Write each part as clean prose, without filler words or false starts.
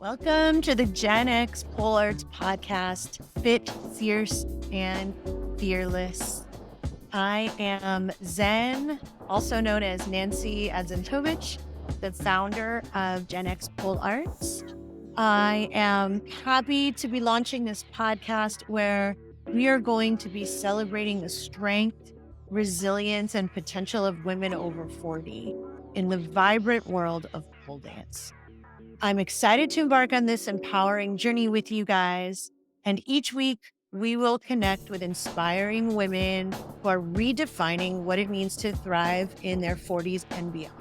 Welcome to the Gen X Pole Arts podcast, Fit, Fierce, and Fearless. I am Zen, also known as Nancy Adzentovich, the founder of Gen X Pole Arts. I am happy to be launching this podcast where we are going to be celebrating the strength, resilience, and potential of women over 40 in the vibrant world of pole dance. I'm excited to embark on this empowering journey with you guys. And each week, we will connect with inspiring women who are redefining what it means to thrive in their 40s and beyond.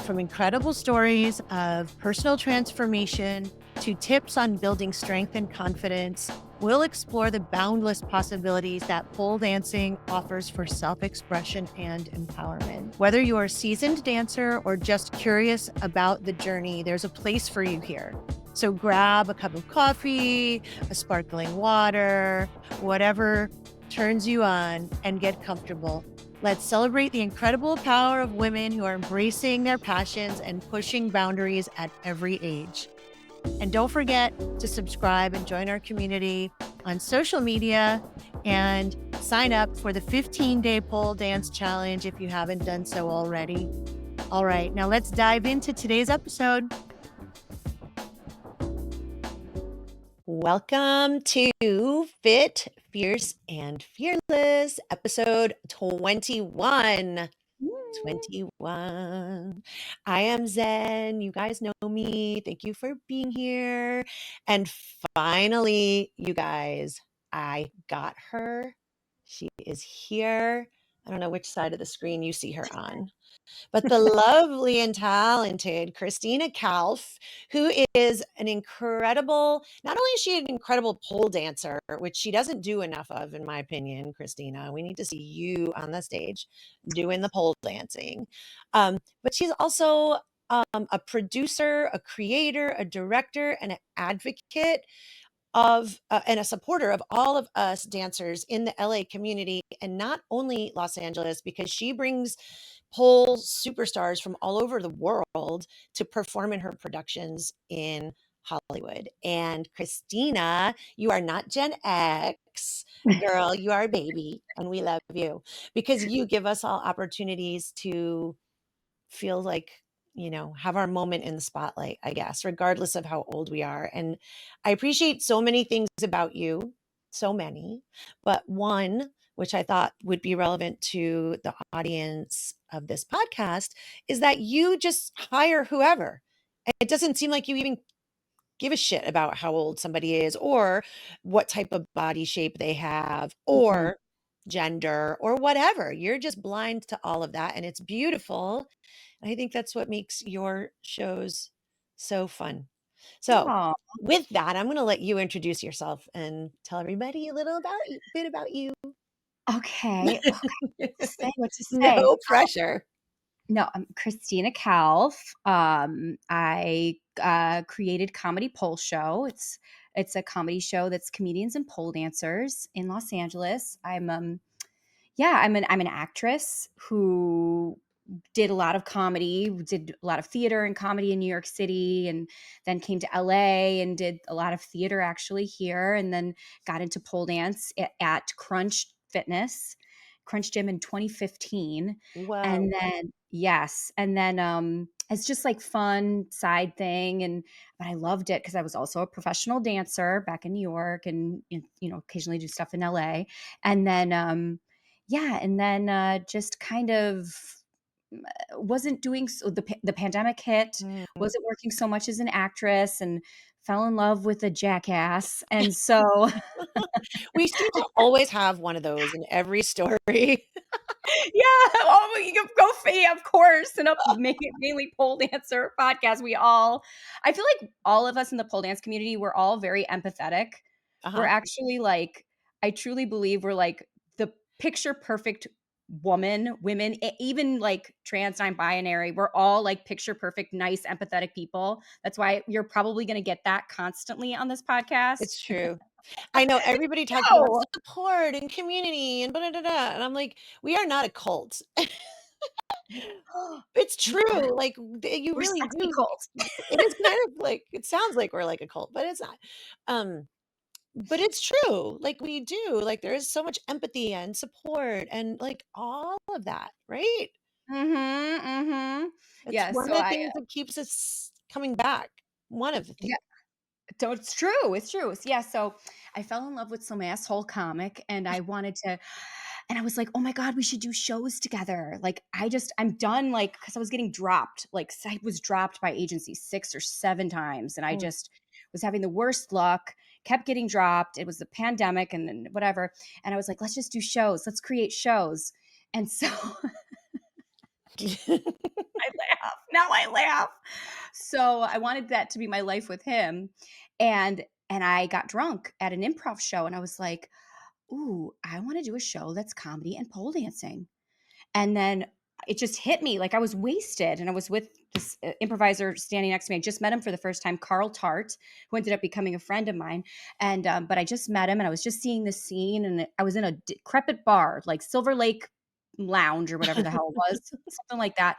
From incredible stories of personal transformation to tips on building strength and confidence, we'll explore the boundless possibilities that pole dancing offers for self-expression and empowerment. Whether you're a seasoned dancer or just curious about the journey, there's a place for you here. So grab a cup of coffee, a sparkling water, whatever turns you on, and get comfortable. Let's celebrate the incredible power of women who are embracing their passions and pushing boundaries at every age. And don't forget to subscribe and join our community on social media and sign up for the 15-day pole dance challenge if you haven't done so already. All right, now let's dive into today's episode. Welcome to Fit, Fierce, and Fearless, episode 21. 21. I am Zen. You guys know me. Thank you for being here. And finally, you guys, I got her. She is here. I don't know which side of the screen you see her on, but the lovely and talented Christina Calph, who is an incredible, not only is she an incredible pole dancer, which she doesn't do enough of, in my opinion, Christina. We need to see you on the stage doing the pole dancing. But she's also a producer, a creator, a director, and an advocate of and a supporter of all of us dancers in the LA community, and not only Los Angeles, because she brings pole superstars from all over the world to perform in her productions in Hollywood. And Christina, you are not Gen X, girl, you are a baby, and we love you because you give us all opportunities to feel like, have our moment in the spotlight, I guess, regardless of how old we are. And I appreciate so many things about you, so many, but one, which I thought would be relevant to the audience of this podcast, is that you just hire whoever. And it doesn't seem like you even give a shit about how old somebody is or what type of body shape they have or gender or whatever. You're just blind to all of that. And it's beautiful. I think that's what makes your shows so fun. So, Aw, with that, I'm going to let you introduce yourself and tell everybody a little bit about you. okay. Oh, what to say? No pressure. No, I'm Christina Calph. I created Comedy Pole Show. It's a comedy show that's comedians and pole dancers in Los Angeles. I'm an actress who did a lot of comedy, did a lot of theater and comedy in New York City, and then came to LA and did a lot of theater actually here, and then got into pole dance at Crunch Gym in 2015. Wow. And then, yes. And then, it's just like fun side thing. But I loved it because I was also a professional dancer back in New York and, occasionally do stuff in LA. And then, just kind of wasn't doing so. The pandemic hit, Mm. wasn't working so much as an actress, and fell in love with a jackass. And so, We seem to always have one of those in every story. yeah, oh, you can go, yeah, of course, and a mainly pole dancer podcast. I feel like all of us in the pole dance community, we're all very empathetic. We're Uh-huh. actually like, I truly believe we're like the picture perfect women, even like trans, non-binary, we're all like picture perfect, nice, empathetic people. That's why you're probably going to get that constantly on this podcast. It's true. I know everybody talks about No. support and community and blah, blah, blah, blah. And I'm like, we are not a cult. It's We are. true, like, you We're really sexy do. cult. It is kind of like it sounds like we're like a cult, but it's not. Um, but it's true, like, we do, like, there is so much empathy and support and, like, all of that, right? Mhm, mhm. It's Yeah, one so of the I things that keeps us coming back. One of the things. yeah. So it's true, it's true. Yeah, so I fell in love with some asshole comic and I wanted to and I was like, "Oh my god, we should do shows together." Like I'm done like cuz I was getting dropped. Like I was dropped by agencies 6 or 7 times and I Mm. just was having the worst luck, kept getting dropped. It was the pandemic and then whatever. And I was like, "Let's just do shows. Let's create shows." And so I laugh. Now I laugh. So I wanted that to be my life with him. And I got drunk at an improv show and I was like, "Ooh, I want to do a show that's comedy and pole dancing." And then it just hit me like I was wasted and I was with this improviser standing next to me. I just met him for the first time, Carl Tart, who ended up becoming a friend of mine. And but I just met him and I was just seeing this scene and I was in a decrepit bar, like Silver Lake Lounge or whatever the hell it was, something like that.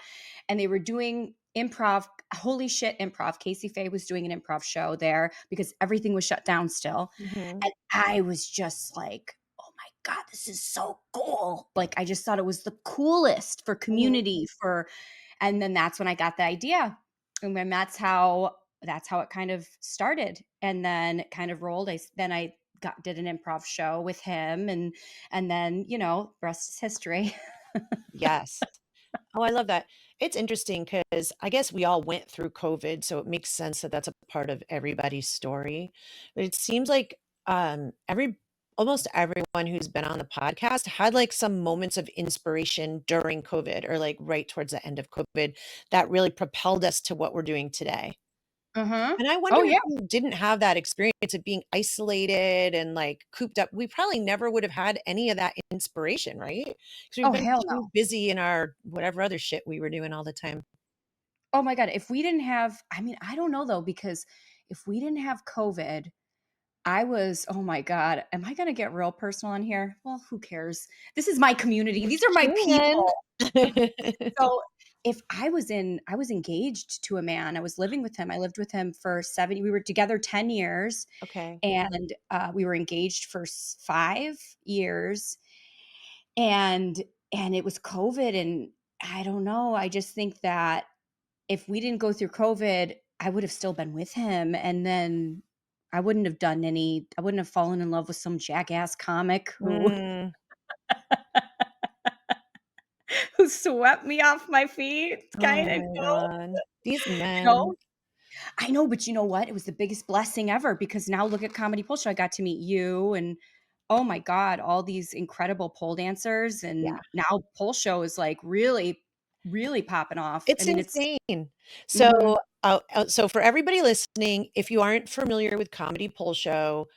And they were doing improv, holy shit, improv. Casey Faye was doing an improv show there because everything was shut down still. Mhm. And I was just like, "Oh my god, this is so cool." Like, I just thought it was the coolest for Mhm. community, for and then that's when I got the idea. And then that's how it kind of started, and then it kind of rolled. I got did an improv show with him, and then, rest is history. Yes. Oh, I love that. It's interesting because I guess we all went through COVID, so it makes sense that that's a part of everybody's story. But it seems like every almost everyone who's been on the podcast had like some moments of inspiration during COVID or like right towards the end of COVID that really propelled us to what we're doing today. Uh-huh. And I wonder Oh, if yeah. we didn't have that experience of being isolated and, like, cooped up, we probably never would have had any of that inspiration, right? Because 'Cause we've Oh, been hell too no. busy in our whatever other shit we were doing all the time. Oh my god, if we didn't have I mean, I don't know though, because if we didn't have COVID, I was oh my god, am I gonna get real personal in here? Well, who cares? This is my community. You These are my can. people. So, if I was engaged to a man, I was living with him. I lived with him for 7 we were together 10 years, Okay. and, we were engaged for 5 years, and it was COVID, and I don't know, I just think that if we didn't go through COVID, I would have still been with him, and then I wouldn't have fallen in love with some jackass comic who Mm. who swept me off my feet, Oh kinda, my god. These you know? men. I know, but you know what? It was the biggest blessing ever because now look at Comedy Pole Show. I got to meet you and oh my god, all these incredible pole dancers, Yeah. and now Pole Show is, like, really, really popping off. I It's mean, it's insane. So, mhm. so for everybody listening, if you aren't familiar with Comedy Pole Show,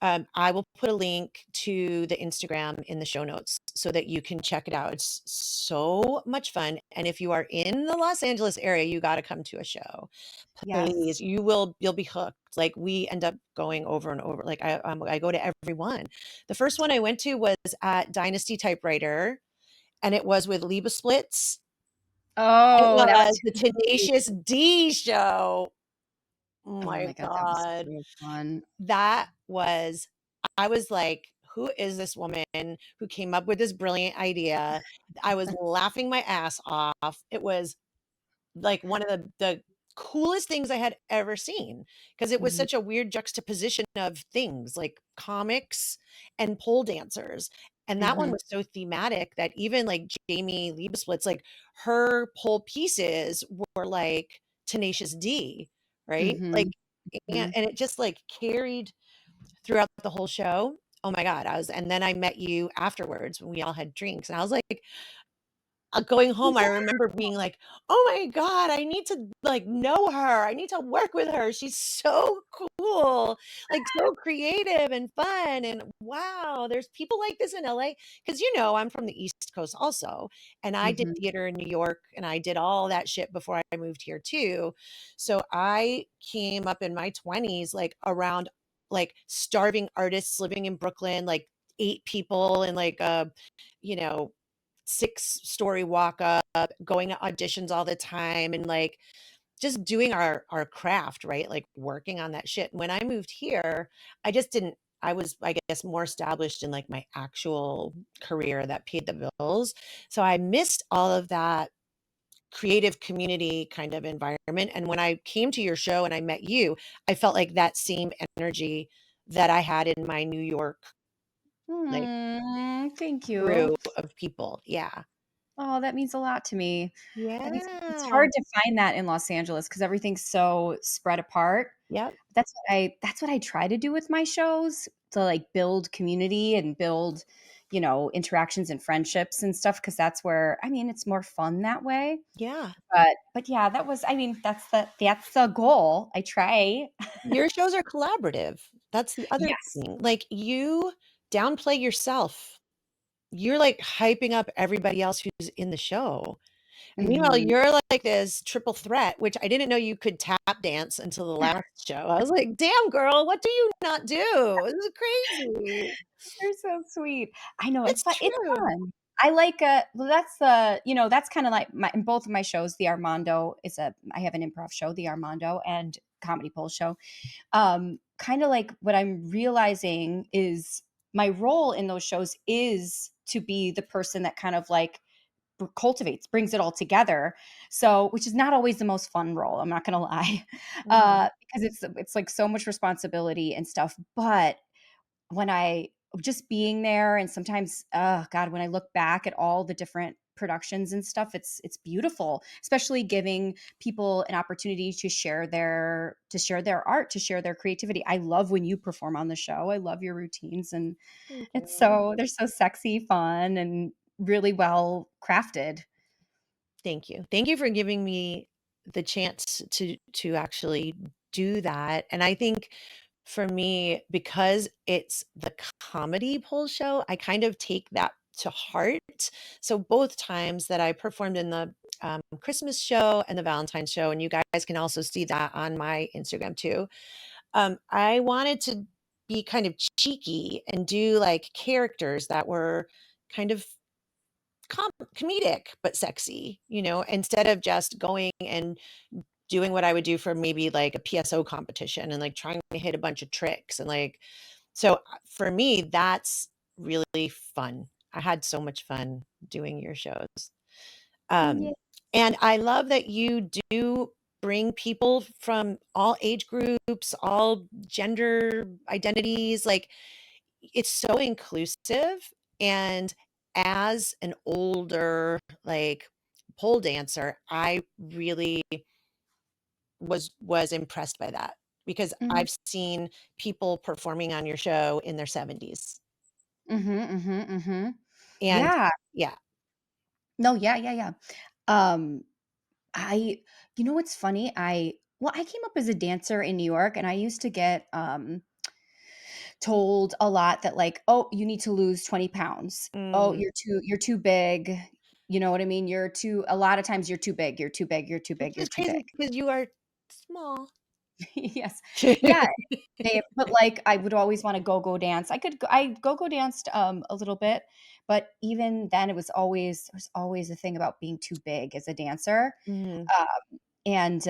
I will put a link to the Instagram in the show notes so that you can check it out. It's so much fun. And if you are in the Los Angeles area, you got to come to a show. Please, Yes. you'll be hooked. Like we end up going over and over. Like I go to every one. The first one I went to was at Dynasty Typewriter, and it was with Liba Splits. It Oh, that was was the who? Tenacious D show. Oh Oh my my god, that was god. so fun. That was I was like, "Who is this woman who came up with this brilliant idea?" I was laughing my ass off. It was, like, one of the coolest things I had ever seen because it was Mhm, such a weird juxtaposition of things, like comics and pole dancers, and that one mhm, was so thematic that even, like, Jamie Liebesplitz, like, her pole pieces were, like, Tenacious D, right? Like, mhm, and mhm. and it just, like, carried throughout the whole show. Oh my god, I was and then I met you afterwards when we all had drinks, and I was like going home, I remember being like, "Oh my god, I need to, like, know her. I need to work with her. She's so cool, like, so creative and fun, and wow, there's people like this in LA." Because I'm from the East Coast also, and I did Mhm, theater in New York, and I did all that shit before I moved here too. So I came up in my 20s, like, around, like, starving artists living in Brooklyn, like, 8 people in, like, a, you know 6-story walk up, going to auditions all the time, and, like, just doing our craft, right? Like, working on that shit. When I moved here, I just didn't I was, I guess, more established in, like, my actual career that paid the bills. So I missed all of that creative community kind of environment, and when I came to your show and I met you, I felt like that same energy that I had in my New York, like, Thank you. crew of people. Yeah. Oh, that means a lot to me. That means it's Yeah. hard to find that in Los Angeles because everything's so spread apart. Yep. That's what I try to do with my shows, to, like, build community and build, interactions and friendships and stuff, because that's where, I mean, it's more fun that way. Yeah. But yeah, I mean, that's the goal. I try. Your shows are collaborative. That's the other Yes. thing. Like, you downplay yourself. You're, like, hyping up everybody else who's in the show. And meanwhile, Mhm. you're like this triple threat, which I didn't know you could tap dance until the last show. I was like, "Damn, girl, what do you not do? This is crazy." You're so sweet. I know, It's it's true. fun. I like, well, that's kinda like my in both of my shows, the Armando is a I have an improv show, the Armando, and Comedy Pole show. Kinda like what I'm realizing is my role in those shows is to be the person that kind of, like, cultivates, brings it all together. So, which is not always the most fun role, I'm not gonna lie, Mhm. because it's, like, so much responsibility and stuff, but when I just being there, and sometimes, oh god, when I look back at all the different productions and stuff, it's beautiful, especially giving people an opportunity to share their art, to share their creativity. I love when you perform on the show. I love your routines, and Thank it's you. so they're so sexy, fun, and really well crafted. Thank you. Thank you for giving me the chance to actually do that, and I think for me, because it's the comedy pole show, I kind of take that to heart. So both times that I performed in the, Christmas show and the Valentine's show, and you guys can also see that on my Instagram too, I wanted to be kind of cheeky and do, like, characters that were kind of comedic but sexy, instead of just going and doing what I would do for maybe like a PSO competition and like trying to hit a bunch of tricks and like so for me that's really fun. I had so much fun doing your shows. Yeah. Um and I love that you do bring people from all age groups, all gender identities, like it's so inclusive, and as an older, like, pole dancer, I really was impressed by that because Mhm. I've seen people performing on your show in their 70s, Mhm, mhm, mhm. and Yeah. yeah. No, yeah, yeah, yeah. Um, I what's funny? I came up as a dancer in New York, and I used to get, told a lot that, like, "Oh, you need to lose 20 pounds. Oh, Mm. you're too big." You know what I mean? A lot of times, "You're too big, you're too big, you're too big, Which you're is too big." crazy because you are small. Yes. Yeah, but, like, I would always wanna go-go dance. I go-go danced, a little bit, but even then, there was always a thing about being too big as a dancer. Mhm. And,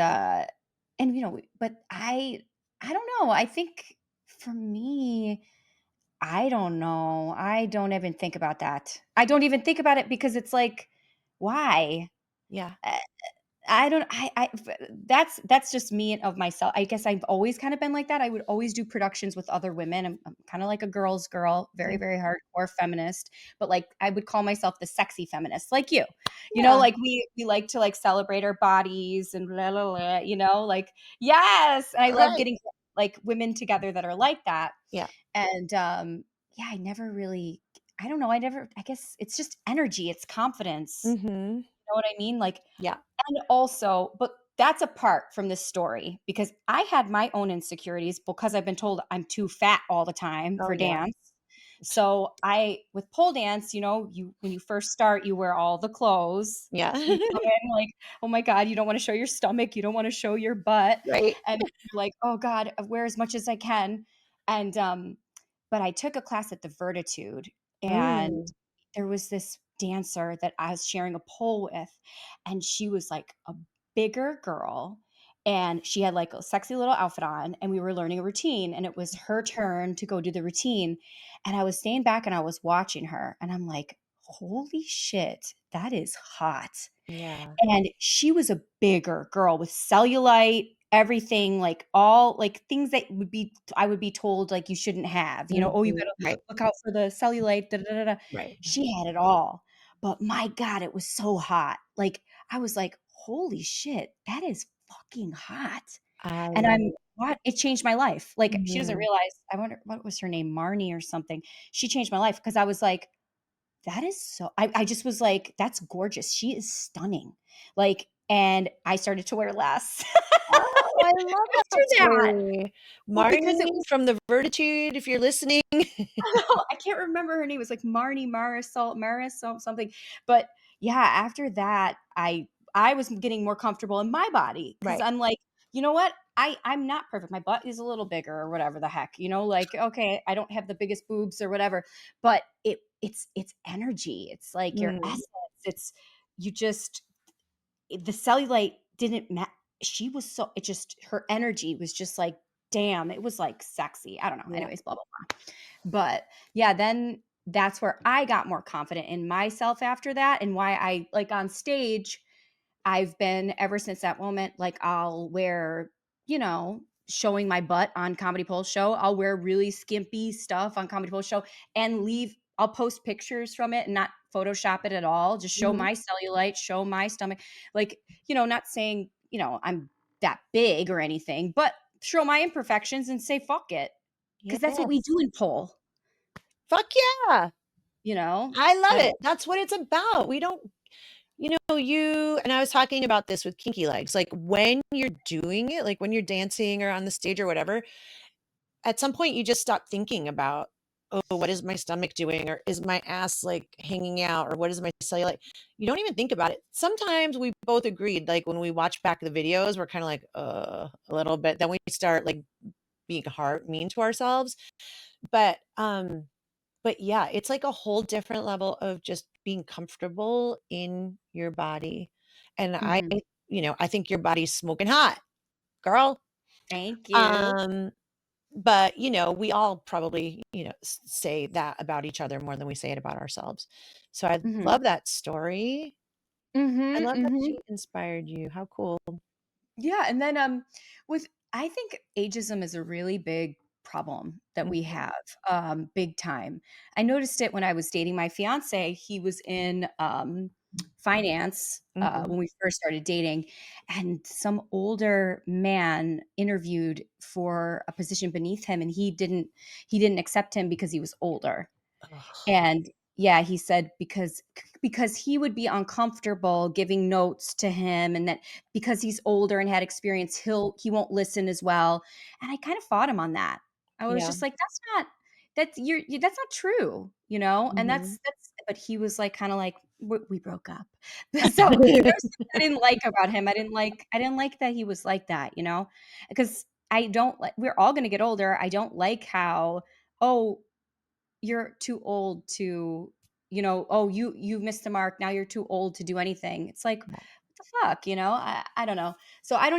but I don't know, I think for me, I don't know, I don't even think about that. I don't even think about it because it's like, why? Yeah. Uh, I don't I f that's just me of myself. I guess I've always kinda been like that. I would always do productions with other women. I'm kinda like a girl's girl, very, Mm. very hardcore feminist, but, like, I would call myself the sexy feminist, like you. Yeah. Like, we like to, like, celebrate our bodies and blah, blah, blah, like, yes! And I love Right. getting, like, women together that are like that. Yeah. And, yeah, I never really I don't know, I guess it's just energy, it's confidence. Mhm. You know what I mean? Like, Yeah. and also, but that's apart from this story, because I had my own insecurities because I've been told I'm too fat all the time Oh, for yeah. dance. So with pole dance, you when you first start, you wear all the clothes. Yeah. You come in like, "Oh my god, you don't wanna show your stomach, you don't wanna show your butt." Right. And you're like, "Oh god, I wear as much as I can." And, but I took a class at the Vertitude, and Mm. there was this dancer that I was sharing a pole with, and she was like a bigger girl, and she had like a sexy little outfit on, and we were learning a routine, and it was her turn to go do the routine. And I was staying back and I was watching her, and I'm like, holy shit, that is hot. Yeah. And she was a bigger girl with cellulite, everything, like, all like, things that would be I would be told, like, you shouldn't have, "Oh, you Mhm. gotta Right. look out for the cellulite, da da da da." Right. She had it all, but my god, it was so hot. Like, I was like, "Holy shit, that is fucking hot." I And love I'm it. what? It changed my life. Like, she doesn't Mhm. realize I wonder what was her name? Marnie or something. She changed my life because I was like, that is so I just was like, "That's gorgeous. She is stunning." Like, and I started to wear less Oh, I love after that that. story. Well, because it Marnie was from the Vertitude, if you're listening. I can't remember her name. It was like Marnie Marisol something. But yeah, after that, I was getting more comfortable in my body because Right. I'm like, you know what? I'm not perfect. My butt is a little bigger or whatever the heck, like, okay, I don't have the biggest boobs or whatever, but it's energy. It's like your Mm, essence. It's you just the cellulite didn't matter. She was so it just her energy was just like, damn, it was like sexy. I don't know. yeah. Anyways, blah blah blah. But yeah, then that's where I got more confident in myself after that, and why I like on stage, I've been ever since that moment, like I'll wear, showing my butt on Comedy Pulse Show. I'll wear really skimpy stuff on Comedy Pulse Show and I'll post pictures from it and not Photoshop it at all. Just show Mhm. my cellulite, show my stomach. Like, not saying, I'm that big or anything, but show my imperfections and say fuck it. Cause that's what we Yes. do in pole, Fuck yeah. you know? I love I it. That's what it's about. We don't you and I was talking about this with kinky legs, like, when you're doing it, like, when you're dancing or on the stage or whatever, at some point, you just stop thinking about, "Oh, what is my stomach doing?" or "Is my ass, like, hanging out?" or "What is my cellulite?" You don't even think about it. Sometimes we both agreed, like, when we watch back the videos, we're kinda like, a little bit." Then we start, like, being mean to ourselves. But, yeah, it's like a whole different level of just being comfortable in your body. And Mhm. I think your body's smoking hot, girl. Thank you. Um, but, we all probably, say that about each other more than we say it about ourselves. So I Mhm. love that story. I Mhm, love that mhm. she inspired you. How cool. Yeah, and then with I think ageism is a really big problem that we Mhm, have, big time. I noticed it when I was dating my fiance. He was in finance mhm. when we first started dating, and some older man interviewed for a position beneath him, and he didn't accept him because he was older. Ugh, And yeah, he said because he would be uncomfortable giving notes to him, and that because he's older and had experience, he won't listen as well. And I kind of fought him on that. I was yeah. just like, that's not true, And Mhm. but he was like kind of like we broke up. So there's something I didn't like about him. I didn't like that he was like that, Because I don't like we're all going to get older. I don't like how, oh, you're too old to, oh, you've missed the mark. Now you're too old to do anything. It's like, what the fuck, I don't know. So I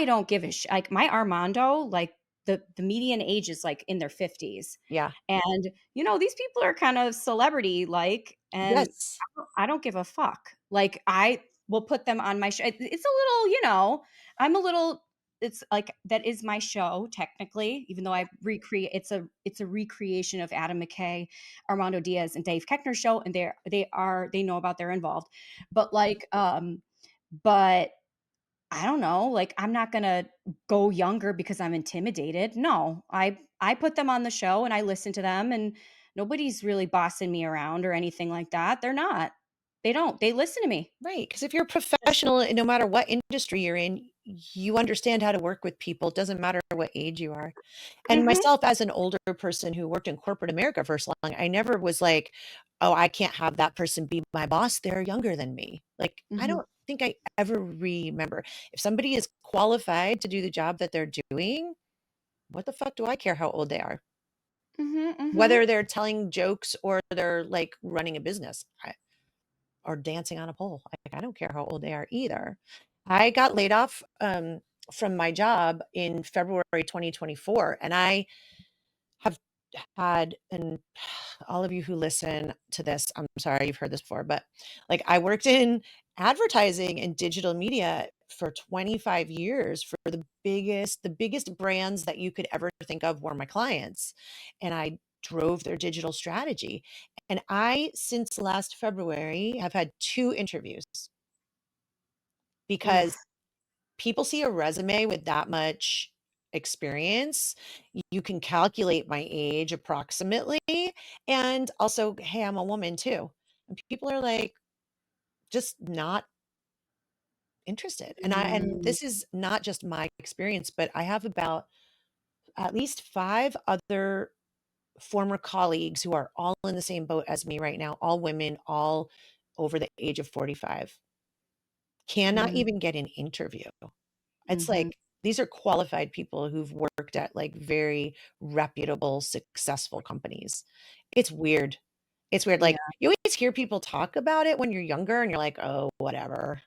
don't give a shit. Like my Armando, like the median age is like in their 50s. Yeah. And these people are kind of celebrity like, and Yes. I don't give a fuck. Like I will put them on my show. It's a little, I'm a little it's like that is my show technically, even though I recreate it's a recreation of Adam McKay, Armando Diaz, and Dave Keckner's show, and they know about they're involved. But like but I don't know, like I'm not gonna go younger because I'm intimidated. No, I put them on the show and I listen to them, and nobody's really bossing me around or anything like that. They're not. They don't. They listen to me. Right, because if you're a Just professional, no matter what industry you're in, you understand how to work with people. It doesn't matter what age you are. And Mhm, myself as an older person who worked in corporate America for so long, I never was like, "Oh, I can't have that person be my boss. They're younger than me." Like, I mhm, don't think I ever remember. If somebody is qualified to do the job that they're doing, what the fuck do I care how old they are? mhm, mhm. Whether they're telling jokes or they're, like, running a business. or dancing on a pole. Like, I don't care how old they are either. I got laid off from my job in February 2024, and I have had, and all of you who listen to this, I'm sorry you've heard this before, but like I worked in advertising and digital media for 25 years for the biggest brands that you could ever think of were my clients. And I drove their digital strategy. And I, since last February, have had 2 interviews because Oof. people see a resume with that much experience, you can calculate my age approximately. And also, hey, I'm a woman too. And people are like, just not interested. And Mm, this is not just my experience, but I have about at least 5 other former colleagues who are all in the same boat as me right now, all women, all over the age of 45, cannot mm, even get an interview. It's mhm. like these are qualified people who've worked at like very reputable, successful companies. It's weird. It's weird. Yeah. Like you always hear people talk about it when you're younger and you're like, oh, whatever.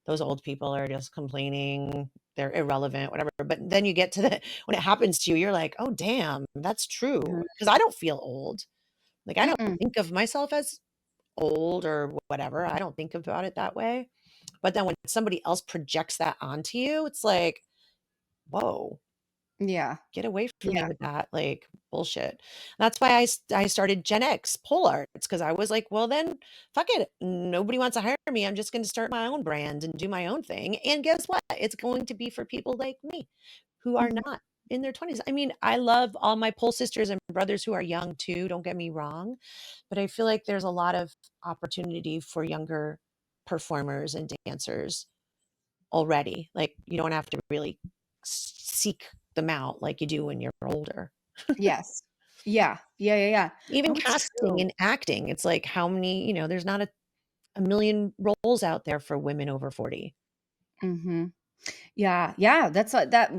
Those old people are just complaining. They're irrelevant, whatever. But then you get to the when it happens to you, you're like, oh, damn, that's true. Mhm. Because I don't feel old. Like I don't Mm-mm. think of myself as old or whatever. I don't think about it that way. But then when somebody else projects that onto you, it's like, whoa, Yeah. get away from me Yeah. with that like bullshit. That's why I started Gen X pole arts because I was like, well, then fuck it. Nobody wants to hire me. I'm just going to start my own brand and do my own thing. And guess what? It's going to be for people like me who are Mhm. not in their 20s. I mean, I love all my pole sisters and brothers who are young too. Don't get me wrong. But I feel like there's a lot of opportunity for younger performers and dancers already. Like, you don't have to really seek them out like you do when you're older. Yes. Yeah. Yeah, yeah, yeah. Even Oh, it's casting true. and acting, it's like how many, there's not a million roles out there for women over 40. Mhm. Yeah, yeah, that's that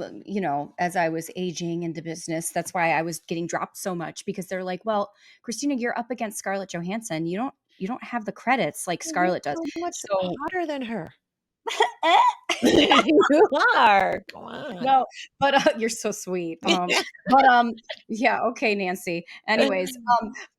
as I was aging in the business, that's why I was getting dropped so much because they're like, "Well, Christina, you're up against Scarlett Johansson. You don't have the credits like Well, you're Scarlett does." so much So hotter than her. Eh. You are. Come on. No, but, you're so sweet, but, yeah, okay, Nancy. Anyways,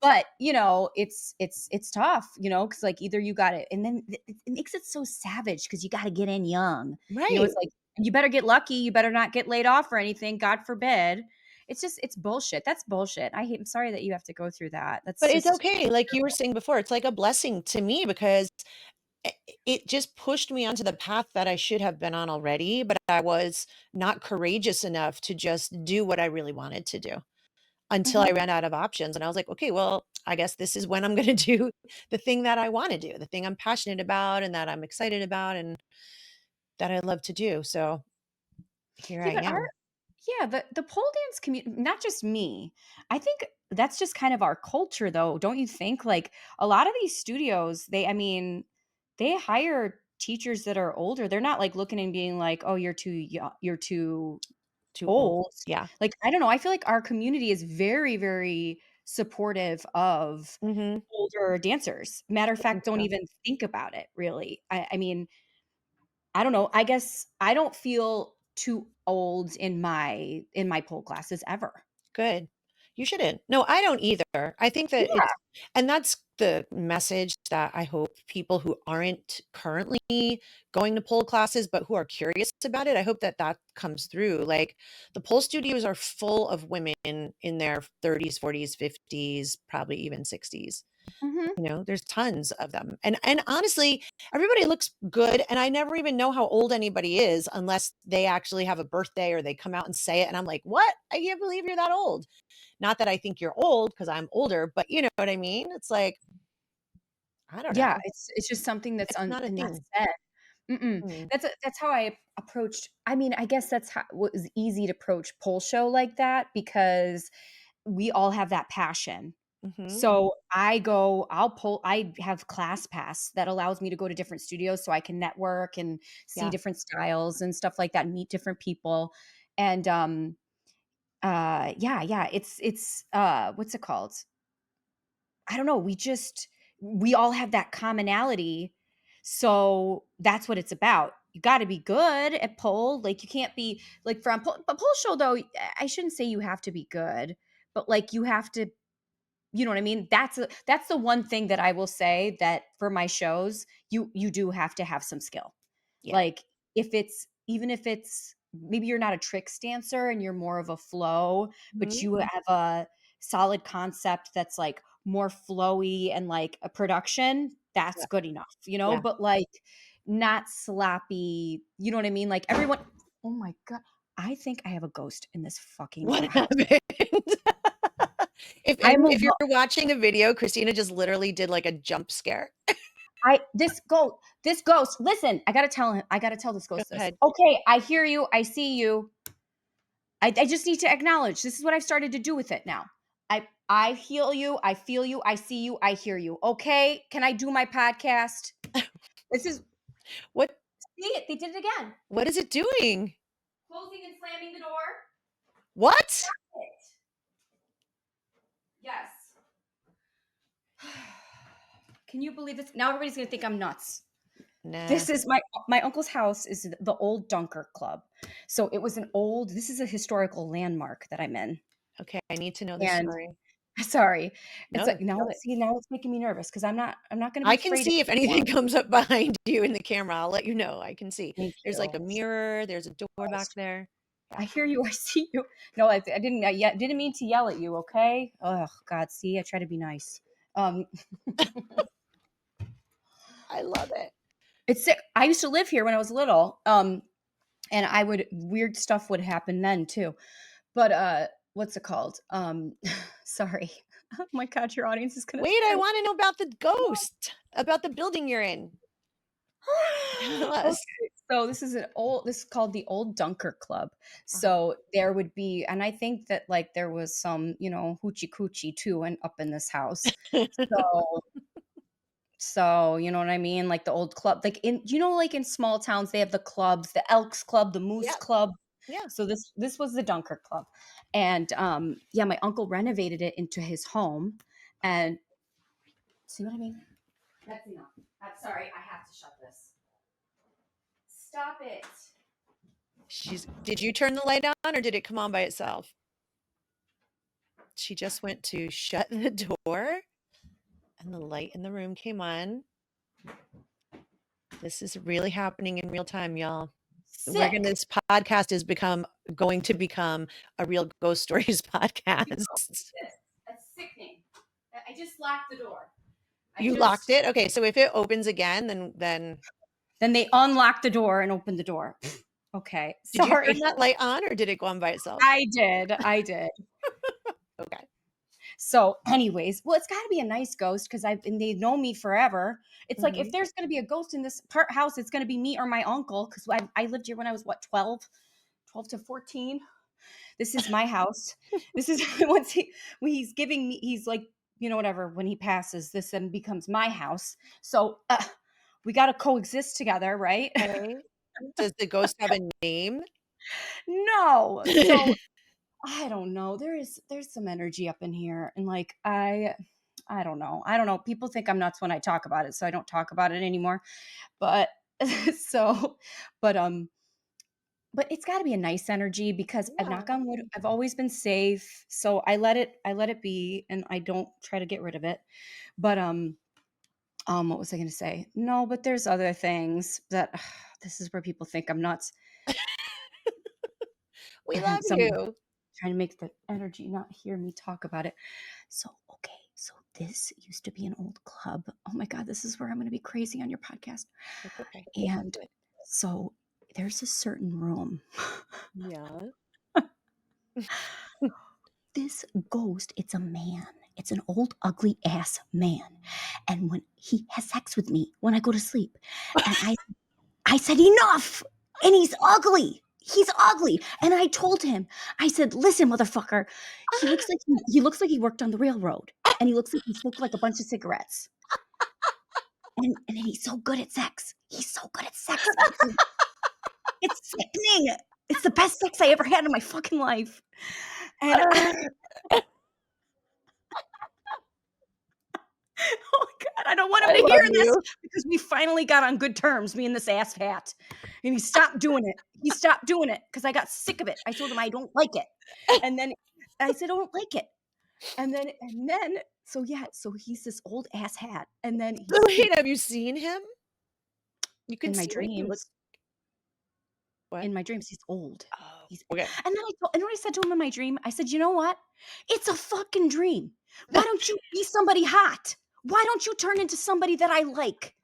but, it's tough, because like, either you got it and then it makes it so savage because you gotta get in young, Right. it's like, you better get lucky, you better not get laid off or anything, God forbid. It's bullshit, that's bullshit. I'm sorry that you have to go through that. But That's it's just okay. Like you were saying before, it's like a blessing to me because i- it just pushed me onto the path that I should have been on already, but I was not courageous enough to just do what I really wanted to do until I Mhm. ran out of options. And I was like, okay, well, I guess this is when I'm going to do the thing that I want to do, the thing I'm passionate about and that I'm excited about and that I love to do. So here Yeah, I but our am. Yeah, the pole dance community, not just me. I think that's just kind of our culture though, don't you think? Like a lot of these studios, they hire teachers that are older. They're not like looking and being like, "Oh, you're too young, you're too Too old. old." Yeah. Like, I don't know, I feel like our community is very, very supportive of Hmm. older dancers. Matter of I think fact, don't so. even think about it really. I mean, I don't know. I guess I don't feel too old in my pole classes ever. Good. You shouldn't. No, I don't either. I think that Yeah. and that's the message that I hope people who aren't currently going to pole classes, but who are curious about it, I hope that that comes through. Like the pole studios are full of women in their 30s, 40s, 50s, probably even 60s. Mhm. There's tons of them. And honestly, everybody looks good and I never even know how old anybody is unless they actually have a birthday or they come out and say it and I'm like, "What? I can't believe you're that old." Not that I think you're old because I'm older, but you know what I mean? It's like, I don't Yeah, know. it's just something that's It's not a not thing. said. Mm-mm. Mm. That's how I approached. I mean, I guess that's how was easy to approach pole show like that because we all have that passion. Mhm. So I have class pass that allows me to go to different studios so I can network and see Yeah. different styles and stuff like that, and meet different people. And yeah, yeah, it's what's it called? I don't know, we just we all have that commonality. So that's what it's about. You got to be good at pole. Like you can't be like from a pole show though. I shouldn't say you have to be good, but like you have to, you know what I mean? That's the one thing that I will say that for my shows, you do have to have some skill. Yeah. Like even if it's maybe you're not a tricks dancer and you're more of a flow, but Mhm. you have a solid concept that's like more flowy and like a production, that's Yeah. good enough, Yeah. but like not sloppy, you know what I mean? Like everyone, oh my God, I think I have a ghost in this fucking What house. happened? I'm a If you're watching the video, Christina just literally did like a jump scare. this ghost, listen, I gotta tell this Go ghost this. ahead. Okay, I hear you, I see you. I just need to acknowledge this is what I've started to do with it now. I heal you, I feel you, I see you, I hear you. Okay, can I do my podcast? This is What see it. They did it again. what is it doing? Closing and slamming the door. What? Yes. Can you believe this? Now everybody's gonna think I'm nuts. Nah. This is my uncle's house is the old Dunker Club. So it was this is a historical landmark that I'm in. Okay, I need to know the And story. sorry. It's No, like now tell it. see now it's making me nervous because I'm not gonna be I can afraid see if anything anymore. comes up behind you in the camera. I'll let you know. I can see. Thank There's like a you. mirror, there's a door back Christ. there. I Yeah. hear you. I see you. No, didn't mean to yell at you. Okay. Oh God. See, I try to be nice. Um, I love it. it's sick. I used to live here when I was little. And weird stuff would happen then too. But what's it called? Sorry. Oh my God, your audience is gonna Wait, I think want to know about the ghost, about the building you're in. Tell Okay, us. so this is called the Old Dunker Club. Uh-huh. So there would be, and I think that like there was some, hoochie coochie too, and up in this house. So you know what I mean? Like the old club, like like in small towns, they have the clubs, the Elks Club, the Moose Yeah, Club. yeah. So this was the Dunker Club. And yeah, my uncle renovated it into his home. And see what I mean? That's enough. I'm sorry, I have to shut this. Stop it. Did you turn the light on or did it come on by itself? She just went to shut the door and the light in the room came on. This is really happening in real time, y'all. Sick. This podcast is going to become a real ghost stories podcast. That's sickening. I just locked the door. You locked it? Okay, so if it opens again, then Then they unlocked the door and opened the door. Okay, did you turn sorry. that light on or did it go on by itself? I did. I did. Okay. So, anyways, well, it's got to be a nice ghost because they know me forever. It's like if Mhm. there's going to be a ghost in this house, it's going to be me or my uncle because I lived here when I was what 12 to 14. This is my house. This is when he's giving me, he's like, whatever, when he passes, this then becomes my house. So we got to coexist together, right? Okay. Does the ghost have a name? No. So I don't know. There's some energy up in here. And like, I don't know. I don't know. People think I'm nuts when I talk about it. So I don't talk about it anymore. But so, but, but it's got to be a nice energy because I Yeah. knock on wood. I've always been safe, so I let it be, and I don't try to get rid of it. But what was I going to say? No, but there's other things that this is where people think I'm nuts. We love Some you. trying to make the energy not hear me talk about it. So okay, so this used to be an old club. Oh my God, this is where I'm going to be crazy on your podcast. That's okay. And Good. so there's a certain room. Yeah. This ghost, it's a man. It's an old, ugly ass man. And when he has sex with me when I go to sleep, and I said, enough. And he's ugly. He's ugly. And I told him, I said, listen, motherfucker, he looks like he worked on the railroad. And he looks like he smoked like a bunch of cigarettes. And then he's so good at sex. He's so good at sex. It's sickening. It's the best sex I ever had in my fucking life. And oh my God, I don't want I him to love hear this you. because we finally got on good terms, me and this ass hat. And he stopped doing it. He stopped doing it because I got sick of it. I told him I don't like it. And then I said, I don't like it. And then, so yeah, so he's this old ass hat. And then he Wait, have you seen him? You can in my see what he looks. dreams, What? in my dreams, he's old. Oh, He's okay. and then and what I said to him in my dream, I said, you know what? It's a fucking dream. Why don't you be somebody hot? Why don't you turn into somebody that I like?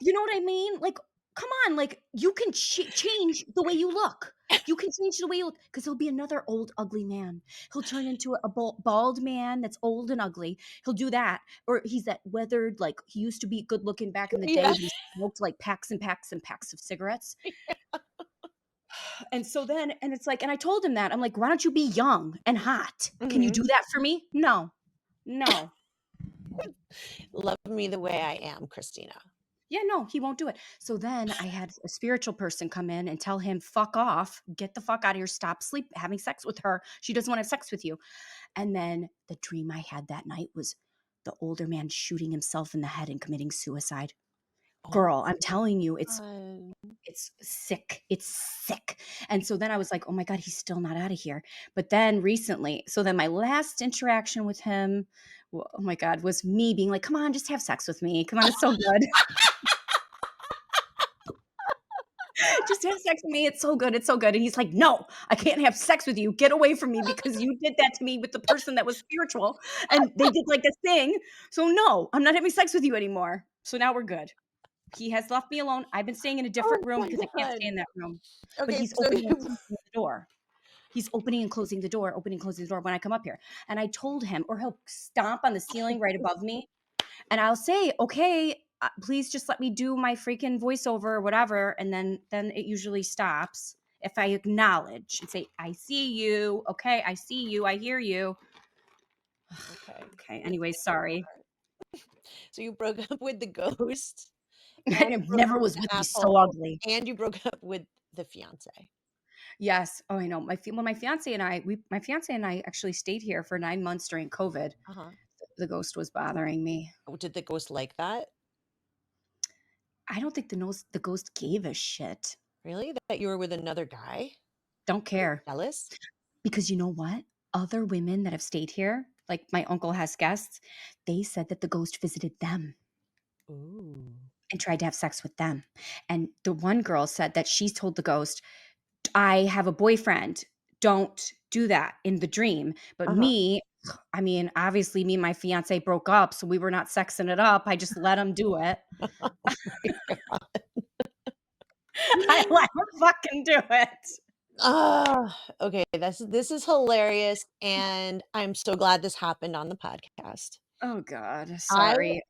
You know what I mean? Like, come on, like you can change the way you look. You can change the way you look because he'll be another old, ugly man. He'll turn into a bald man that's old and ugly. He'll do that. Or he's that weathered, like he used to be good looking back in the day, Yeah. but he smoked like packs and packs and packs of cigarettes. And so then, and it's like, and I told him that. I'm like, why don't you be young and hot? Can you Mhm. do that for me? No, no. Love me the way I am, Christina. Yeah, no, he won't do it. So then I had a spiritual person come in and tell him, fuck off, get the fuck out of here, stop having sex with her. She doesn't want to have sex with you. And then the dream I had that night was the older man shooting himself in the head and committing suicide. Oh Girl, I'm telling you, my it's sick. It's sick. And so then I was like, oh my God, he's still not out of here. But then recently, so then my last interaction with him, oh my God, was me being like, come on, just have sex with me. Come on, it's so good. Just have sex with me. It's so good. It's so good. And he's like, no, I can't have sex with you. Get away from me because you did that to me with the person that was spiritual and they did like a thing. So no, I'm not having sex with you anymore. So now we're good. He has left me alone. I've been staying in a oh different room my because I can't stay God. in that room. But Okay, he's so opening and you closing the door. He's opening and closing the door, opening and closing the door when I come up here. And I told him, or he'll stomp on the ceiling right above me. And I'll say, okay, please just let me do my freaking voiceover or whatever. And then it usually stops if I acknowledge and say, I see you. Okay, I see you. I hear you. okay. Okay. Anyway, sorry. So you broke up with the ghost and I you broke never up with was the with me so asshole ugly. and you broke up with the fiance. Yes. Oh, I know. My fiance and I actually stayed here for 9 months during COVID. Uh-huh. The ghost was bothering me. Oh, did the ghost like that? I don't think the ghost gave a shit. Really? That you were with another guy? Don't care. Jealous? Because you know what? Other women that have stayed here, like my uncle has guests, they said that the ghost visited them Ooh. and tried to have sex with them. And the one girl said that she told the ghost, I have a boyfriend. Don't do that in the dream. But Uh-huh. me, I mean, obviously, me and my fiance broke up, so we were not sexing it up. I just let him do it. I let him fucking do it. Okay. This is hilarious, and I'm so glad this happened on the podcast. Oh, God. I Sorry.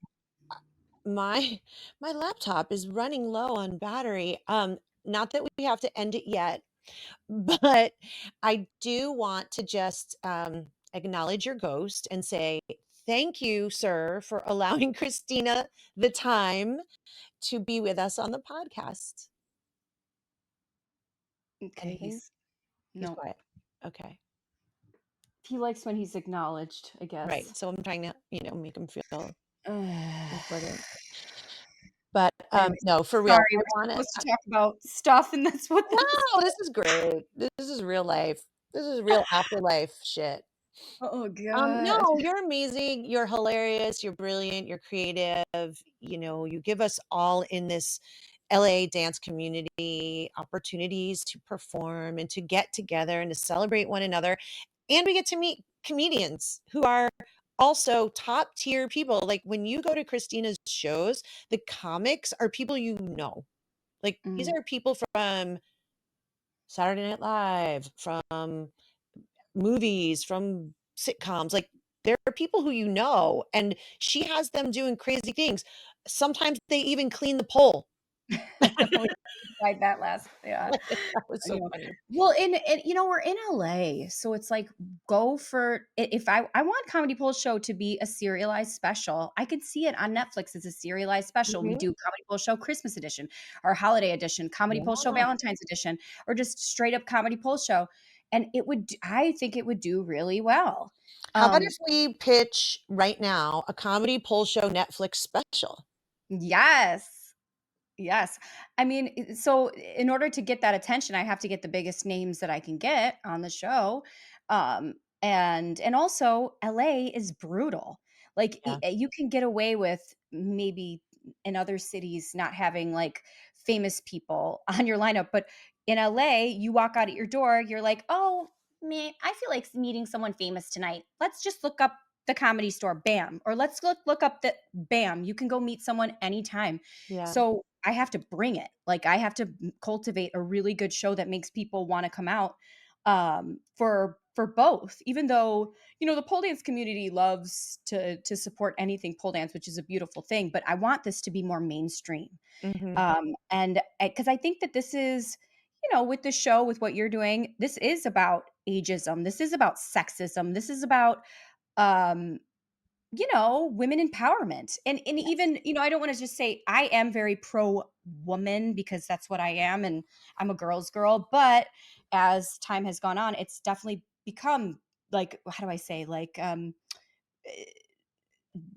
my my laptop is running low on battery. Not that we have to end it yet, but I do want to just acknowledge your ghost and say thank you, sir, for allowing Christina the time to be with us on the podcast. Okay. Anything? He's No. quiet. Okay. He likes when he's acknowledged, I Right. guess. So I'm trying to, make him feel Ugh. important. But Anyways, no, for real. sorry, I we're want to. supposed to talk about stuff, and that's what this No, this is great. This is real life. This is real afterlife shit. Oh god. No, you're amazing. You're hilarious. You're brilliant. You're creative. You give us all in this LA dance community opportunities to perform and to get together and to celebrate one another. And we get to meet comedians who are also top tier people. Like when you go to Christina's shows, the comics are people you know. Like these Mm. are people from Saturday Night Live, from movies, from sitcoms. Like there are people who you know, and she has them doing crazy things. Sometimes they even clean the pole. We tried that last yeah. That was You so know. funny. Well, we're in LA, so it's like go for if I want Comedy Pulse Show to be a serialized special. I could see it on Netflix as a serialized special. We Mhm. do Comedy Pulse Show Christmas edition or holiday edition, Comedy Pulse Show Yeah. Valentine's edition, or just straight up Comedy Pulse Show. and I think it would do really well. How about Um, if we pitch right now a comedy poll show Netflix special? yes. Yes. I mean, so in order to get that attention, I have to get the biggest names that I can get on the show. And also LA is brutal. Like Yeah. you can get away with maybe in other cities not having like famous people on your lineup, but in LA, you walk out at your door, you're like, "Oh, man, I feel like meeting someone famous tonight. Let's just look up the Comedy Store, bam, or let's look up the bam. You can go meet someone anytime." Yeah. So I have to bring it. Like I have to cultivate a really good show that makes people want to come out for both. Even though the pole dance community loves to support anything pole dance, which is a beautiful thing. But I want this to be more mainstream, Mhm. and because I think that this is with the show, with what you're doing, this is about ageism. This is about sexism. This is about um women empowerment. And Yes. even, I don't want to just say I am very pro woman because that's what I am and I'm a girl's girl, but as time has gone on, it's definitely become like, how do I say, like eh,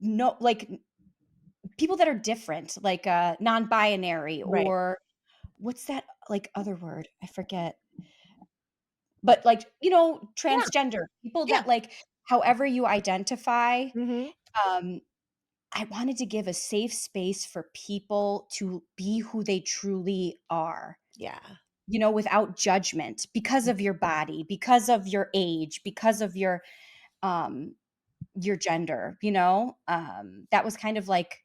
no, like people that are different, like non-binary, Right. or what's that like other word? I forget. But like, Yeah. transgender people Yeah. that like however you identify. Mhm. um I wanted to give a safe space for people to be who they truly are, Yeah. without judgment because of your body, because of your age, because of um your gender, that was kind of like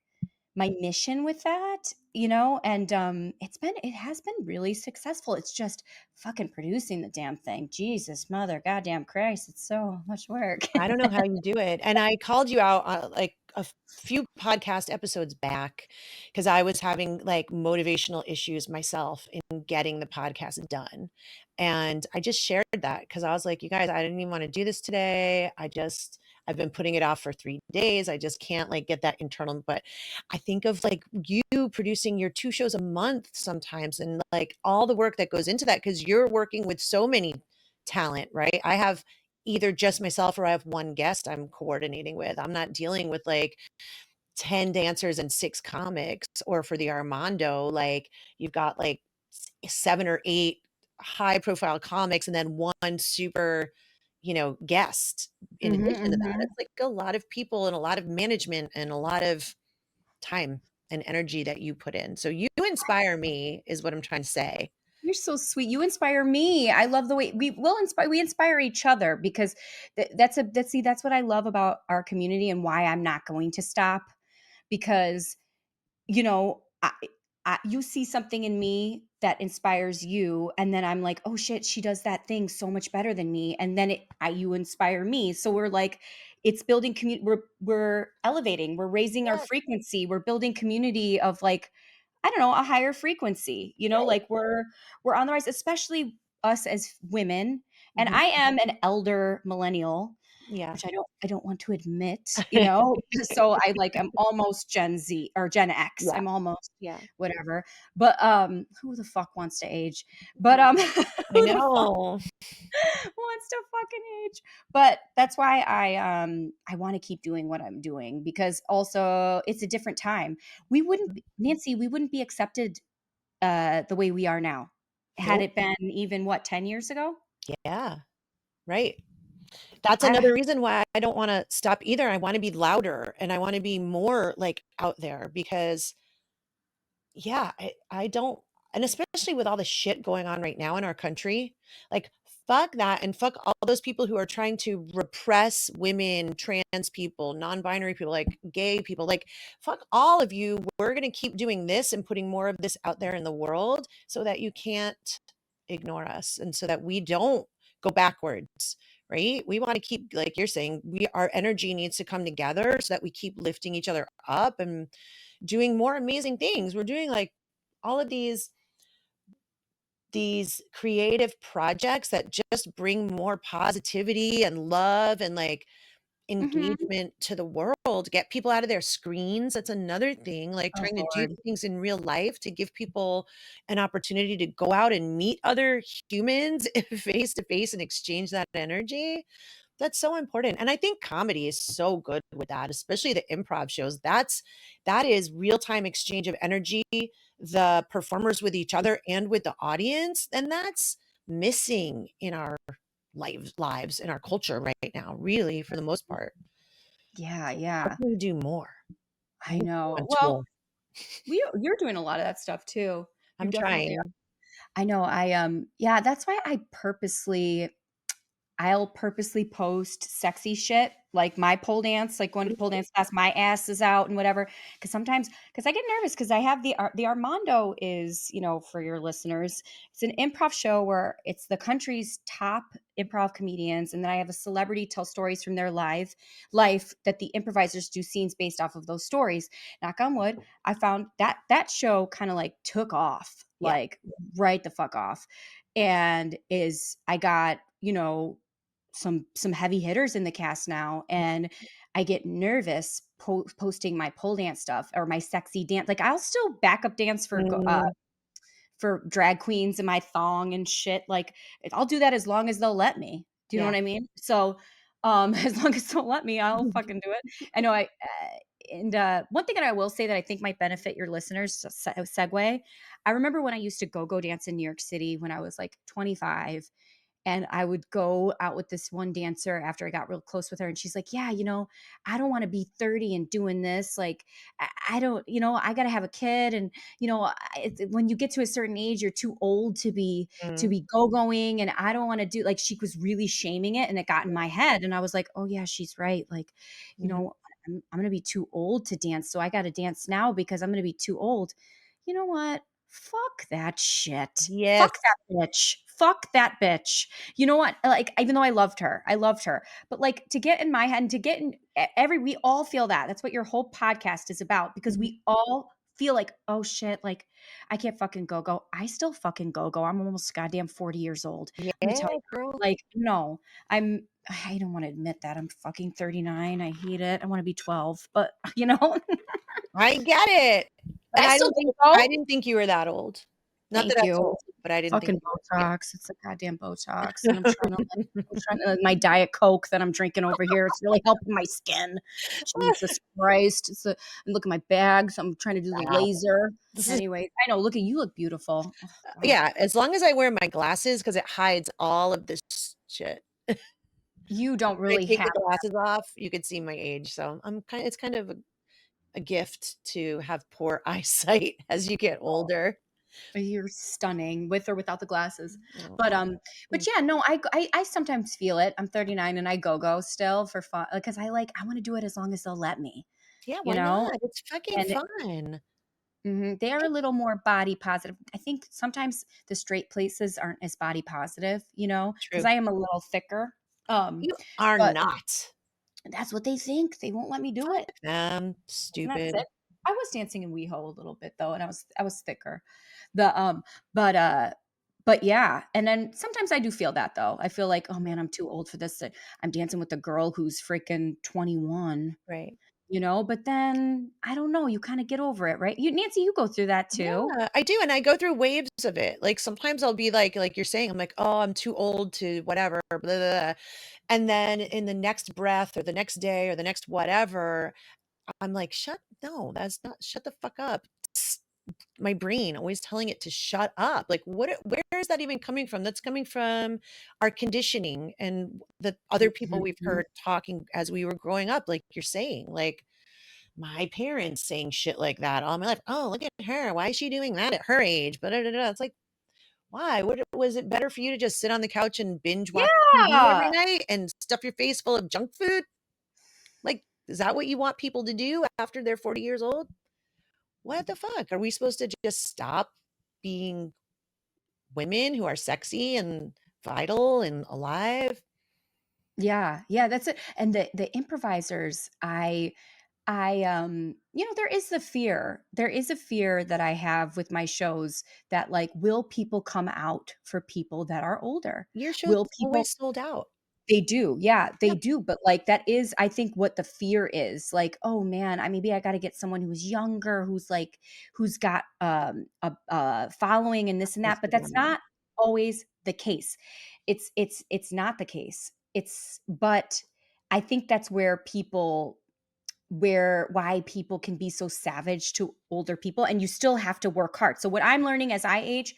my mission with that, and it has been really successful. It's just fucking producing the damn thing. Jesus mother goddamn Christ, it's so much work. I don't know how you do it, and I called you out, like, a few podcast episodes back because I was having, like, motivational issues myself in getting the podcast done, and I just shared that because I was like, "You guys, I didn't even wanna do this today. I've been putting it off for 3 days. I just can't, like, get that internal." But I think of, like, you producing your 2 shows a month sometimes and, like, all the work that goes into that because 'cause you're working with so many talent, right? I have either just myself or I have 1 guest I'm coordinating with. I'm not dealing with, like, 10 dancers and 6 comics, or for the Armando, like, you've got, like, 7 or 8 high profile comics and then 1 super, guest in Mhm, addition to that. mhm. It's, like, a lot of people and a lot of management and a lot of time and energy that you put in. So you inspire me is what I'm trying to say. You're so sweet. You inspire me. I love the way we inspire each other because that's what I love about our community and why I'm not going to stop because you know, you see something in me that inspires you, and then I'm like, oh shit, she does that thing so much better than me, and then you inspire me. So we're like, it's building community. We're elevating. We're raising our Yeah, frequency. We're building community of like, I don't know, a higher frequency. right. Like we're on the rise, especially us as women. And Mhm. I am an elder millennial, Yeah. which I don't want to admit, so I'm almost Gen Z or Gen X. Yeah, I'm almost yeah. whatever. But, who the fuck wants to age? But, I who the fuck know. wants to fucking age? But that's why I wanna keep doing what I'm doing because also it's a different time. We wouldn't be Nancy, we wouldn't be accepted, the way we are now had Nope. it been even, what, 10 years ago? Yeah, right. That's I another reason why I don't wanna stop either. I wanna be louder and I wanna be more, like, out there because, yeah, I don't, and especially with all the shit going on right now in our country, like, fuck that and fuck all those people who are trying to repress women, trans people, non-binary people, like, gay people, like, fuck all of you. We're gonna keep doing this and putting more of this out there in the world so that you can't ignore us and so that we don't go backwards, right? We wanna keep, like you're saying, our energy needs to come together so that we keep lifting each other up and doing more amazing things. We're doing, like, all of these creative projects that just bring more positivity and love and, like, Mhm. engagement to the world, get people out of their screens. That's another thing, like Oh, trying to do Lord. things in real life to give people an opportunity to go out and meet other humans face to face and exchange that energy. That's so important, and I think comedy is so good with that, especially the improv shows. That is real-time exchange of energy, the performers with each other and with the audience, and that's missing in our lives, in our culture right now, really, for the most part. Yeah, How yeah. can we do more? I I need know. one Well, tool. you're doing a lot of that stuff too. You I'm definitely are. trying. I know. Yeah, that's why I'll purposely post sexy shit, like my pole dance, like going to pole dance class, my ass is out and whatever. Because I get nervous because I have the Armando is, for your listeners, it's an improv show where it's the country's top improv comedians, and then I have a celebrity tell stories from their life that the improvisers do scenes based off of those stories. Knock on wood, I found that show kind of like took off, Yeah. like right the fuck off, and is I got some heavy hitters in the cast now, and I get nervous posting my pole dance stuff or my sexy dance. Like I'll still backup dance Mm, for drag queens in my thong and shit. Like I'll do that as long as they'll let me. Do you know yeah. what I mean? So as long as they'll let me, I'll fucking do it. I know and one thing that I will say that I think might benefit your listeners, segue. I remember when I used to go dance in New York City when I was like 25, and I would go out with this one dancer after I got real close with her. And she's like, yeah, I don't want to be 30 and doing this. Like, I don't, I got to have a kid. And, when you get to a certain age, you're too old to Mm, be going. And I don't want to do, like, she was really shaming it. And it got in my head. And I was like, oh yeah, she's right. Like, you mhm. know, I'm going to be too old to dance. So I got to dance now because I'm going to be too old. You know what? Fuck that shit. Yes. Fuck that bitch. Fuck that bitch. You know what? Like, even though I loved her, but like to get in my head and to get in we all feel that. That's what your whole podcast is about because Mhm. we all feel like, oh shit, like I can't fucking go. I still fucking go. I'm almost goddamn 40 years old. Let me Yeah, tell you, girl. like, no, I don't want to admit that. I'm fucking 39. I hate it. I want to be 12, but but I get it. And I I still didn't think think so. I didn't think you were that old. Not that Thank that's you. old, but I didn't think Fucking you were. Yeah. Botox. It's a goddamn Botox, and my Diet Coke that I'm drinking over here. It's really helping my skin. Jesus Christ. And look at my bags. I'm trying to do the Stop. laser. Anyway, I know. Look at you. Look beautiful. Oh, God. Yeah, as long as I wear my glasses because it hides all of this shit. You don't When I really take have the glasses off, you could see my age, so it's kind of a gift to have poor eyesight as you get older. you're stunning with or without the glasses. But Aw, but thank yeah, no, I sometimes feel it. I'm 39 and I go still for fun because I want to do it as long as they'll let me, Yeah, you why know? not? It's fucking And fun. They are a little more body positive. I think sometimes the straight places aren't as body positive, because True. I am a little thicker. Um, You are but not. that's what they think. They won't let me do it. Fuck them, Isn't that stupid. sick? I was dancing in WeHo a little bit though, and I was thicker. The but but yeah, and then sometimes I do feel that though. I feel like, oh man, I'm too old for this. I'm dancing with a girl who's freaking 21. Right. But then I don't know, you kind of get over it, right? Nancy, you go through that too. Yeah, I do, and I go through waves of it. Like, sometimes I'll be like you're saying, I'm like, "Oh, I'm too old to whatever, blah, blah, blah." And then in the next breath or the next day or the next whatever, I'm like, shut the fuck up." It's my brain always telling it to shut up. Like, where is that even coming from? That's coming from our conditioning and the other people we've Mhm. heard talking as we were growing up, like you're saying, like my parents saying shit like that all my life. "Oh, look at her. Why is she doing that at her age?" But it's like, why? What was it better for you to just sit on the couch and binge watch TV every Yeah. night and stuff your face full of junk food? Like, is that what you want people to do after they're 40 years old? What the fuck? Are we supposed to just stop being women who are sexy and vital and alive? Yeah, yeah, that's it. And the improvisers, there is the fear. There is a fear that I have with my shows that like, will people come out for people that are older? Your show's Will people always sold out. They do. Yeah, they Yep. do. But like that is, I think, what the fear is. Like, oh man, maybe I got to get someone who's younger, who's got a following and this and that. But that's Instagram. not always the case. It's not the case. But I think that's why people can be so savage to older people, and you still have to work hard. So what I'm learning as I age,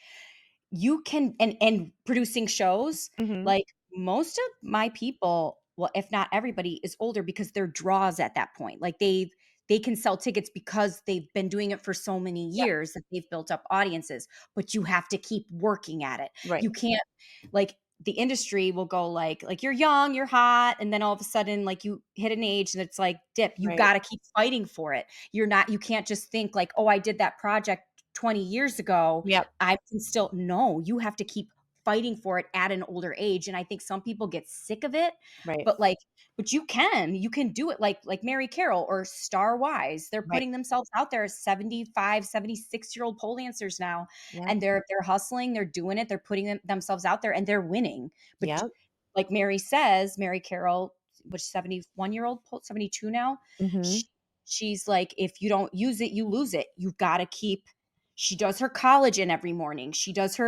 you can, and producing shows, Mhm. like most of my people, well, if not everybody, is older because they're draws at that point. Like they can sell tickets because they've been doing it for so many Yep. years that they've built up audiences, but you have to keep working at it. Right. You can't, like, the industry will go like you're young, you're hot, and then all of a sudden like you hit an age and it's like dip. You Right. got to keep fighting for it. You can't just think like, oh, I did that project 20 years ago, Yep. I can still, no, you have to keep fighting for it at an older age. And I think some people get sick of it, Right. but you can do it like Mary Carroll or Star Wise. They're Right. putting themselves out there as 75, 76-year-old pole dancers now. Yep. And they're hustling, they're doing it, they're putting themselves out there and they're winning. But Yep. like Mary Carroll, which 71-year-old, 72 now, Mhm. she, she's like, if you don't use it, you lose it. You got to keep. She does her collagen every morning. She does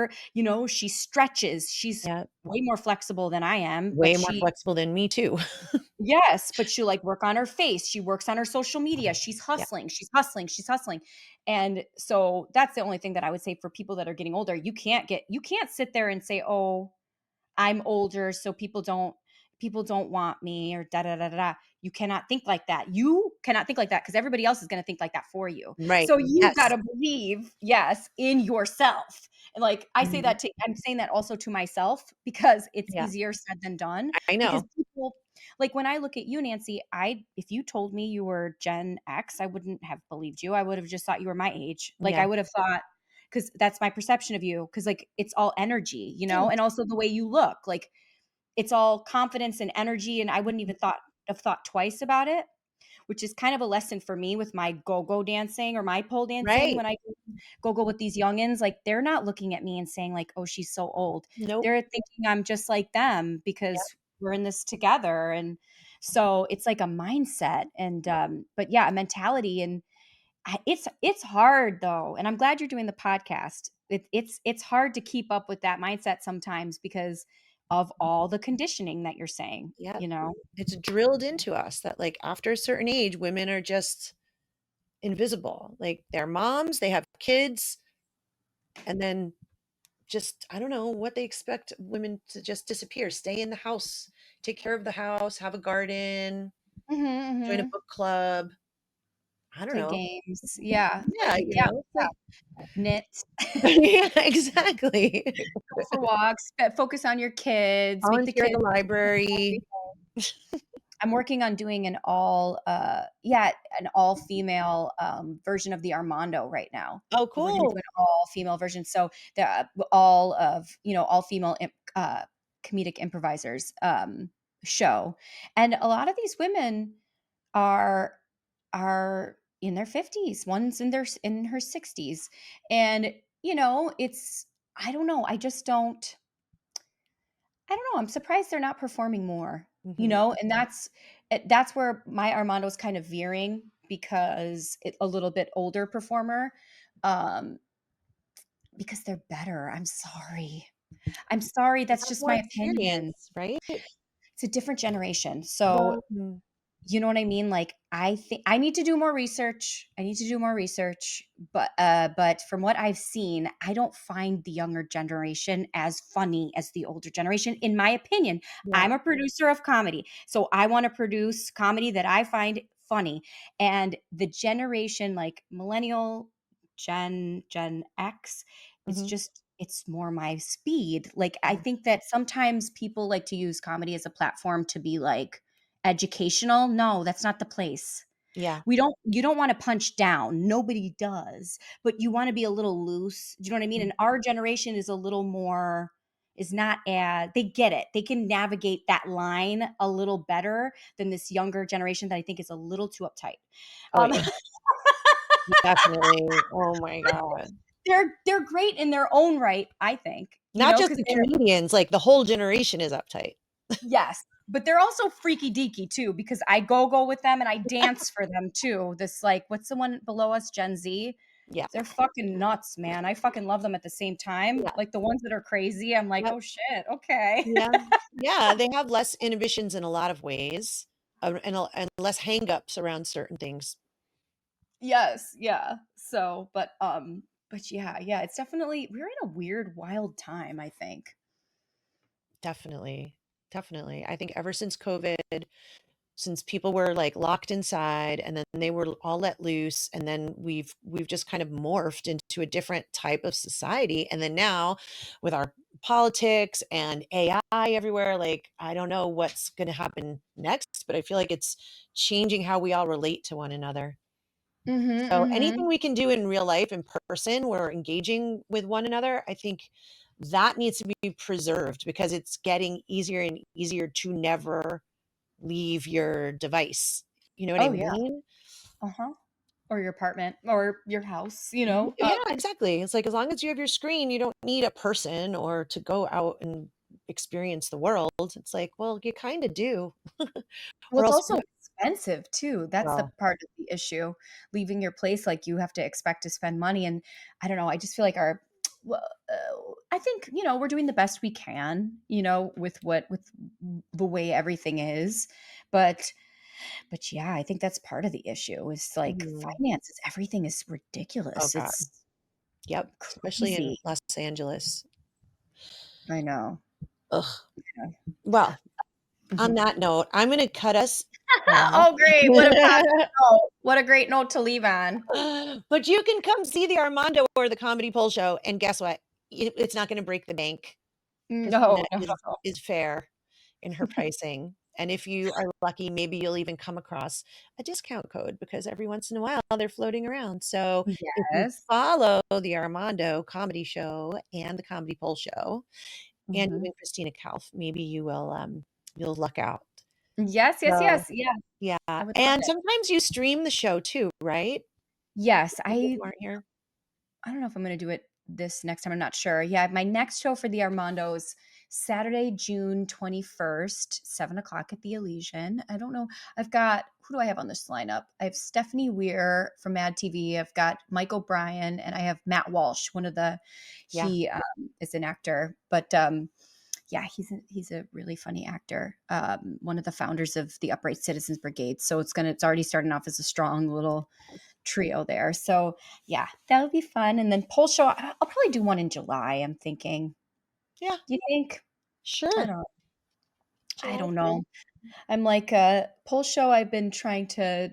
she stretches. She's Yep. way more flexible than I am, Way more flexible than me too. yes, but she'll like work on her face. She works on her social media. She's Yeah. hustling. She's hustling. She's hustling. And so that's the only thing that I would say for people that are getting older. You can't sit there and say, "Oh, I'm older, so people don't want me," or da da da da da. You cannot think like that. You cannot think like that because everybody else is going to think like that for you. Right. So you got Yes. to believe, yes, in yourself. And like Mhm. I'm saying that also to myself because it's Yeah. easier said than done. I Because know. people, like when I look at you, Nancy, if you told me you were Gen X, I wouldn't have believed you. I would have just thought you were my age. Like Yeah. I would have thought, because that's my perception of you, because like it's all energy, and Thanks. also the way you look, like it's all confidence and energy, and I wouldn't Mhm. even have thought twice about it, which is kind of a lesson for me with my go-go dancing or my pole dancing. Right. When I go with these youngins, like they're not looking at me and saying like, oh, she's so old. Nope. They're thinking I'm just like them Yep. because we're in this together. And so it's like a mindset, and but yeah, a mentality. And it's hard though, and I'm glad you're doing the podcast. It's hard to keep up with that mindset sometimes because of all the conditioning that you're saying, Yep. you know? It's drilled into us that, like, after a certain age, women are just invisible. Like, they're moms, they have kids, and then just I don't know what they expect women to just disappear, stay in the house, take care of the house, have a garden, Mhm, join a mhm. book club. I don't Play know. games. Yeah. Yeah, Yeah, it's like knit. yeah, exactly. Go for walks, focus on your kids, make the Volunteer at kids the library. I'm working on doing an all female version of the Armando right now. Oh, We're going to cool. do an all female version. So the all female comedic improvisers show, and a lot of these women are in their 50s. One's in her 60s, and it's, I don't know. I don't know, I'm surprised they're not performing more, Mhm. and that's where my Armando's kind of veering because a little bit older performer, um, because they're better. I'm sorry. I'm sorry, They that's have just more my opinion. experience, right? It's a different generation. So Well, you know what I mean? Like, I think I need to do more research. But from what I've seen, I don't find the younger generation as funny as the older generation, in my opinion. yeah. I'm a producer of comedy, so I want to produce comedy that I find funny. And the generation like millennial, Gen X, Mhm. it's more my speed. Like, I Yeah. think that sometimes people like to use comedy as a platform to be like educational. No, that's not the place. Yeah. You don't want to punch down. Nobody does. But you want to be a little loose. Do you know what I mean? Mhm. And our generation is a little more, is not as, they get it. They can navigate that line a little better than this younger generation that I think is a little too uptight. Oh, Um, yeah. Definitely. Oh my god. they're great in their own right, I think, Not just because the they're, comedians, like, the whole generation is uptight. yes. but they're also freaky deaky too, because I go with them and I dance for them too. This like, what's the one below us, Gen Z? Yeah. They're fucking nuts, man. I fucking love them at the same time. Yeah. Like the ones that are crazy, I'm like, Yep. oh shit, okay. Yeah. Yeah. They have less inhibitions in a lot of ways, and less hangups around certain things. Yes, yeah. So, but yeah, it's definitely we're in a weird, wild time, I think. Definitely. Definitely. I think ever since COVID, since people were like locked inside and then they were all let loose, and then we've just kind of morphed into a different type of society. And then now with our politics and AI everywhere, like I don't know what's going to happen next, but I feel like it's changing how we all relate to one another. Mhm, So anything mhm. we can do in real life, in person, where we're engaging with one another, I think that needs to be preserved because it's getting easier and easier to never leave your device. You know what I Oh, yeah. mean? Uh-huh. Or your apartment or your house, Yeah, exactly. It's like as long as you have your screen, you don't need a person or to go out and experience the world. It's like, well, you kind of do, well, or it's else, also expensive too. That's the well, part of the issue. Leaving your place, like, you have to expect to spend money, and I don't know, I just feel like our well, I think, we're doing the best we can, with the way everything is, but yeah, I think that's part of the issue is, like, mhm. finances, everything is Oh ridiculous. God. It's Yep. Especially in crazy. Los Angeles. I know. Ugh. Yeah. Well, on Mhm. that note, I'm going to cut us off. Oh, great. What a positive note. What a great note to leave on. But you can come see the Armando or the Comedy Pole Show, and guess what? It's not gonna break the bank. Christina No, no, no, no. is fair in her pricing, and if you are lucky, maybe you'll even come across a discount code because every once in a while they're floating around. So if you Yes. follow the Armando Comedy Show and the Comedy Pole Show, and Mhm. even Christina Calph, maybe you'll luck out. Yes, yes, So yes. Yeah, yeah, I would love and it. sometimes you stream the show too, right? Yes, People who aren't here. I don't know if I'm gonna do it this next time, I'm not sure. Yeah, my next show for the Armandos, Saturday, June 21st, 7 o'clock at the Elysian. I don't know. I've got who do I have on this lineup? I have Stephanie Weir from Mad TV. I've got Mike O'Brien, and I have Matt Walsh, one of the Yeah. he is an actor, but yeah, he's a really funny actor. One of the founders of the Upright Citizens Brigade. So it's already starting off as a strong little trio there. So yeah, that would be fun. And then Pole Show, I'll probably do one in July. I'm thinking. Yeah, Do you think? I sure. don't. I July's don't good. know. I'm like Pole Show. I've been trying to,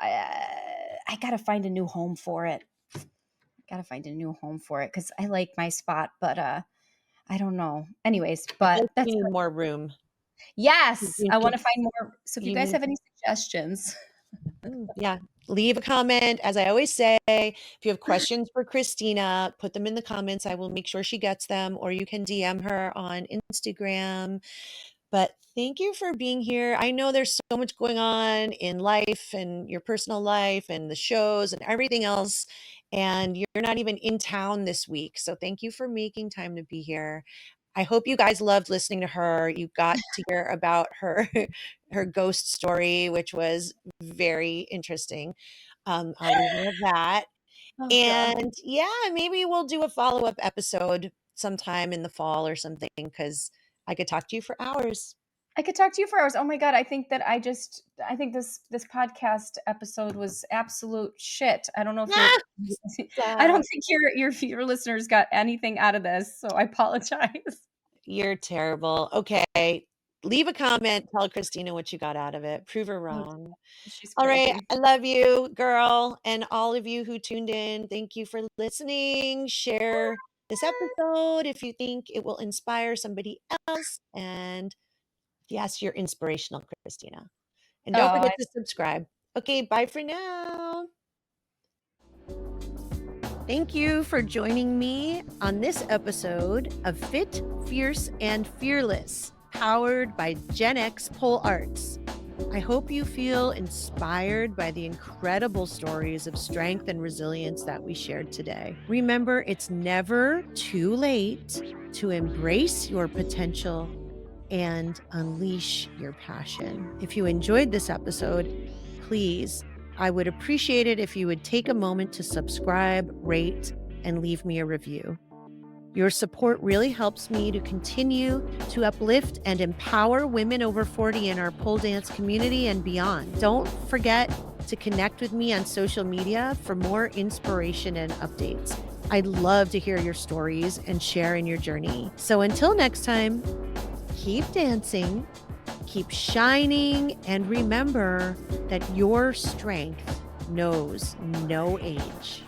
I gotta find a new home for it. Gotta find a new home for it because I like my spot, but I don't know. Anyways, I feel but like that's you need more room. yes. You I want need to find more. So if you you guys need have any suggestions, yeah. Leave a comment. As I always say, if you have questions for Christina, put them in the comments. I will make sure she gets them, or you can DM her on Instagram. But thank you for being here. I know there's so much going on in life and your personal life and the shows and everything else. And you're not even in town this week. So thank you for making time to be here. I hope you guys loved listening to her. You got to hear about her her ghost story, which was very interesting. I'll leave it at that. oh god, And yeah, maybe we'll do a follow-up episode sometime in the fall or something because I could talk to you for hours. I could talk to you for hours. Oh my god, I think this podcast episode was absolute shit. I don't know if you're Ah, I don't stop. think your listeners got anything out of this, so I apologize. You're terrible. Okay. Leave a comment. Tell Christina what you got out of it. Prove her Oh, wrong. she's All right. crazy. I love you, girl. And all of you who tuned in, thank you for listening. Share this episode if you think it will inspire somebody else. And yes, you're inspirational, Christina. And don't Oh, forget to subscribe. Okay. Bye for now. Thank you for joining me on this episode of Fit, Fierce, and Fearless, powered by Gen X Pole Arts. I hope you feel inspired by the incredible stories of strength and resilience that we shared today. Remember, it's never too late to embrace your potential and unleash your passion. If you enjoyed this episode, please, I would appreciate it if you would take a moment to subscribe, rate, and leave me a review. Your support really helps me to continue to uplift and empower women over 40 in our pole dance community and beyond. Don't forget to connect with me on social media for more inspiration and updates. I'd love to hear your stories and share in your journey. So until next time, keep dancing, keep shining, and remember that your strength knows no age.